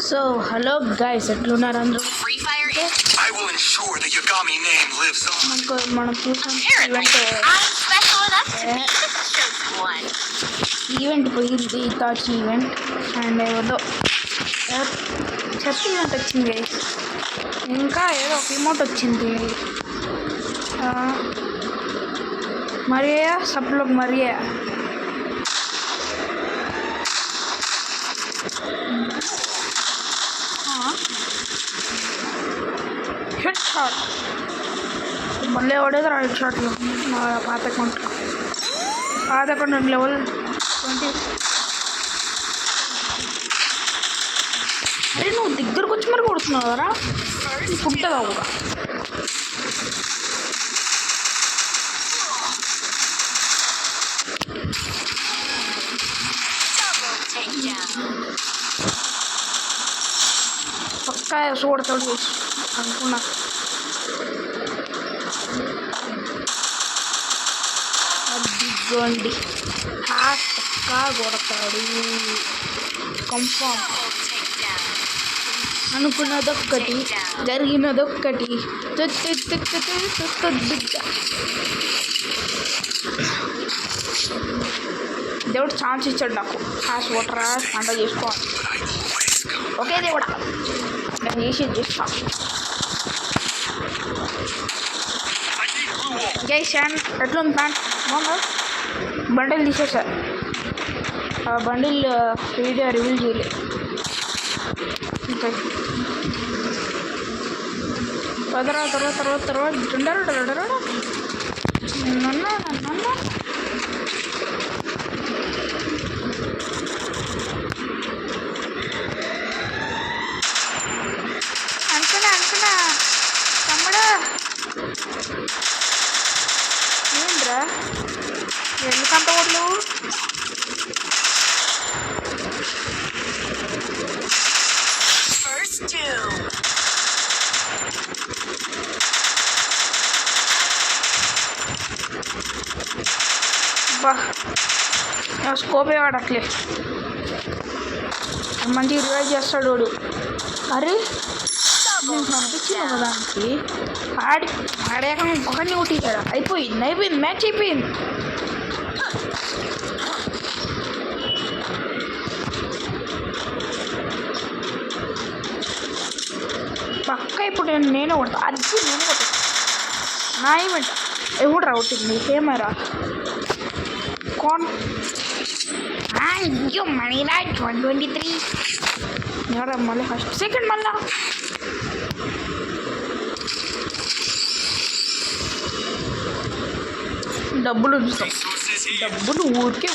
So, hello guys, ఎట్లున్నారు అందరూ? I will ensure the Yagami name lives on. మనం చూసాం ఈవెంట్ పోయింది ఇతాచి ఈవెంట్ అండ్ ఏదో చెత్త ఈవెంట్ వచ్చింది గైస్. ఇంకా ఏదో ఒక ఇమోట్ వచ్చింది Mariya sub log Mariya. Head shot మళ్ళీ పడేది హెడ్ షాట్లో మా పాత అకౌంట్ లెవెల్ 20. అరే నువ్వు దగ్గరకు వచ్చి మరి కొడుతున్నావు కదా పుట్టదా కూడా. పక్కా చూడతాడు అనుకున్నా. అదిగోండి పక్కా కొడతాడు కన్ఫామ్. అనుకున్నదొక్కటి జరిగినదొక్కటి బిడ్డ. దేవుడు ఛాన్స్ ఇచ్చాడు నాకు. హాస్ ఓటరా పంట చేసుకోవాలి. ఓకే దేవుడా నేను చేస్తా. జై శాన్ ఎట్లుంది ప్యాంట్ బాగుందా? బండిల్ తీసేసారు. ఆ బండిల్ వీడియో రివీల్ చేయలేదు. ఓకే తర్వాత అనుకున్నా తమ్ముడు ఏంద్రా ఎందుకంత ఓట్లు బా స్కోపే వాడట్లే. మంచి రివైవ్ చేస్తాడు వాడు. అరే నేను పంపించిన దానికి ఆడాక ఒకరిని కొట్టించాడు. అయిపోయింది మ్యాచ్ అయిపోయింది. పక్క ఇప్పుడు నేనే కొడతా. అది నేనే కొట్టా. నా ఈవెంట్ ఎవడు రావుతుంది కెమెరా కోన్ అయ్యో మనీరా 123 ఎవరా మళ్ళీ ఫస్ట్ సెకండ్ మళ్ళా డబ్బులు ఉంచుతాం. డబ్బులు ఊరికే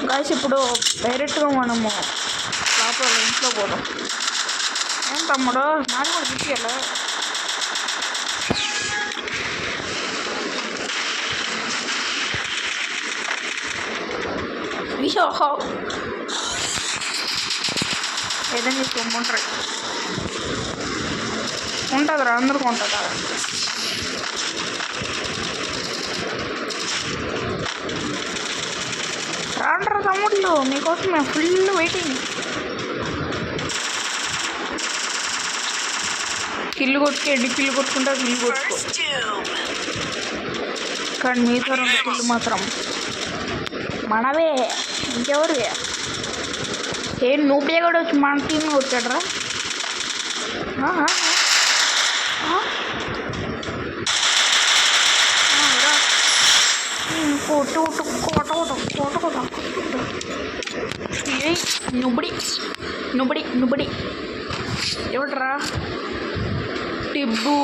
గాయస్ ఇప్పుడు డైరెక్ట్గా మనము లోపల ఇంట్లో పోదాం. ఏం తమ్ముడు నాది కూడా తీసుకెళ్ళా. ఏదైనా తీసుకోమంటారు ఉంటుందిరా అందరికీ ఉంటుందా. రాండ్రా తమ్ముళ్ళు మీకోసం మేము ఫుల్ వెయిటింగ్. కిల్లు కొట్టుకుంటా కిల్లు కొట్టుకో. కానీ మిగతా 2 కిల్లు మాత్రం మనవే. ఇంకెవరివే నువ్వే కూడా వచ్చి మన టీమ్ వచ్చాడరా. నుబ్బడి ఎవడరా టిబ్బు.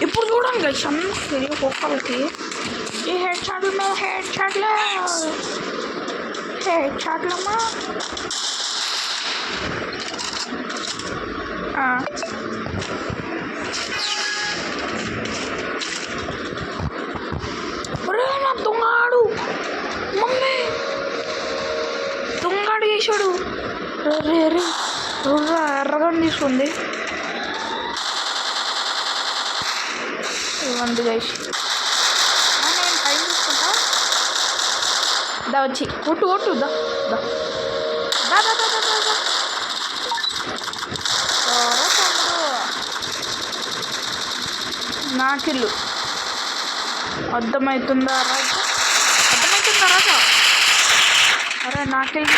ఇప్పుడు చూడండి అందరికి ఒక్కరికి ఈ హెడ్ షాట్లమ్మా. నా దొంగాడు మమ్మీ దొంగాడు చేశాడు. ఎర్రగా తీసుకుంది. ఉంది గైస్. నేను టైం చూసుకుంటా. దా వచ్చి కొట్టు దా దా దా దా దా దా దా. నాకిల్లు అర్థమవుతుందా రాజా? అరే నాకిల్లు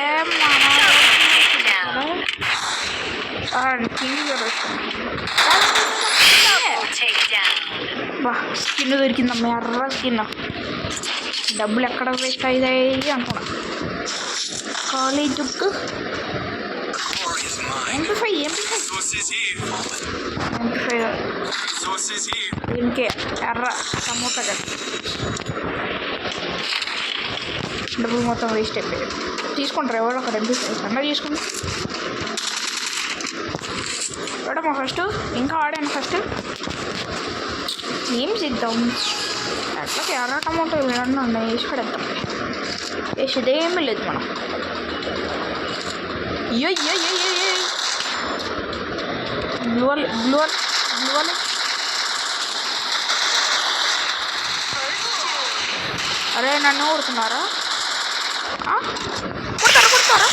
ఏం బా స్కిన్ దొరికిందమ్మా, ఎర్ర స్కిన్. డబ్బులు ఎక్కడ వేస్ట్ అయ్యాయి అనుకున్నా. కాలేజ్ దుక్కు MP5 దీనికే ఎర్ర టమోటా కదా. డబ్బులు మొత్తం వేస్ట్ అయిపోయాయి. తీసుకుంటారు ఎవరో ఒక MP5 అన్న తీసుకుంటా. వాడమ్మా ఫస్ట్, ఇంకా వాడాను ఫస్ట్. ఏం చేద్దాం, అట్లా ఎర్ర టమోటా రెండు ఉన్నాయి, వేసి పడేద్దాం. వేసేదేమీ లేదు మనం. బ్లూ అరే నన్ను కొడుతున్నారా? కొడతారా?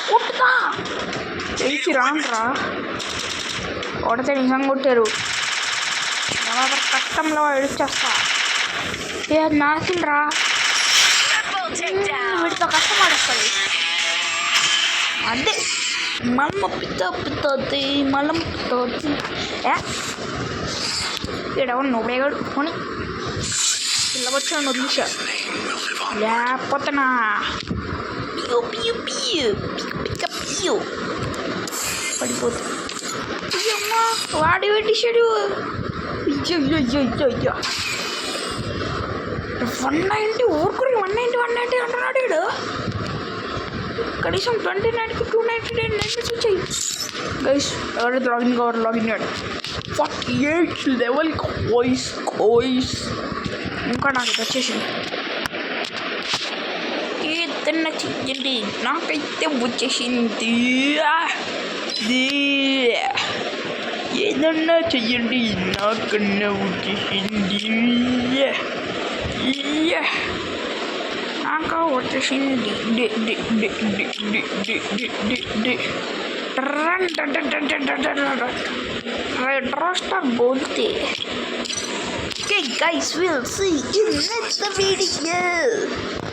కొట్టుతా తెలిసి రాండ్రా. కొడితే నిజంగా కొట్టారు. కష్టంలో ఎడిచేస్తా. ఏ నాకిండ్రా, వీటితో కష్టం ఆడేస్తుంది. అదే మళ్ళీ పిత్తోతి ఈడెవరు నువ్వేగాడు కొని పిల్లవచ్చాను వదిలేసా. లేకపోతే నా పడిపోతుంది. అమ్మా వాడి పెట్టేసాడు. 190 ఊరుకుని 190 అంటున్నాడు వీడు. కనీసం 29కి 299 వచ్చాయి గైస్. ఎవరైతే లాగిన్ కాడు 48 లెవెల్ కోయిస్. ఇంకా నాకు వచ్చేసింది. ఏదన్నా చెయ్యండి, నాకైతే వచ్చేసింది. ఏదన్నా చెయ్యండి, నాకన్నా వచ్చేసింది. నాకు వచ్చేసింది. बोलते. Okay guys, we'll see you in next video.